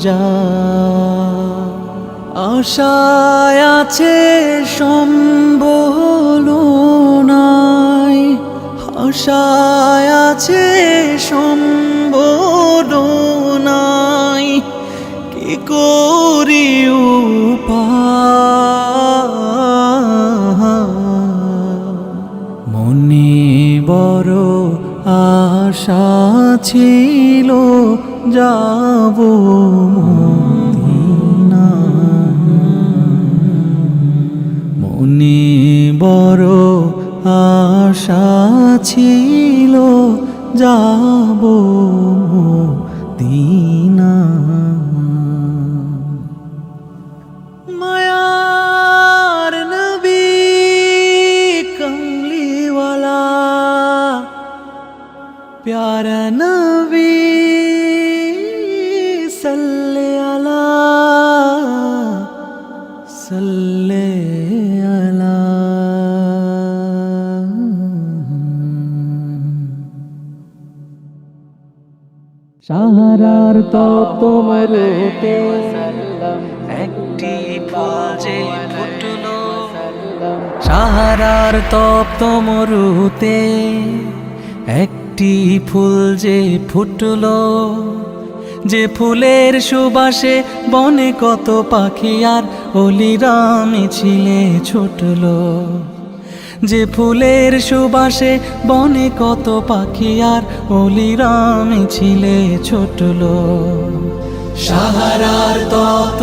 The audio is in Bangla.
যা আশায় আছে সম্বল নাই, আশায় আছে সম্বল নাই, কি করি মনে বড় আশা ছিল যাব মদিনা, মনে বড় আশা ছিল যাব মদিনা। মায়ার নবী কমলিওয়ালা, প্যারা নবী সল্লে আলা, সল্লে আলা। সাহারার তোমার একটি ফুল যে ফুটলো, সাহারার তপ্ত মরুতে একটি ফুল যে ফুটলো, যে ফুলের সুবাসে বনে কত পাখি আর অলিরা মিছিলে ছুটলো, যে ফুলের সুবাসে বনে কত পাখি আর অলিরা মিছিলে ছুটলো। সাহারার তপ্ত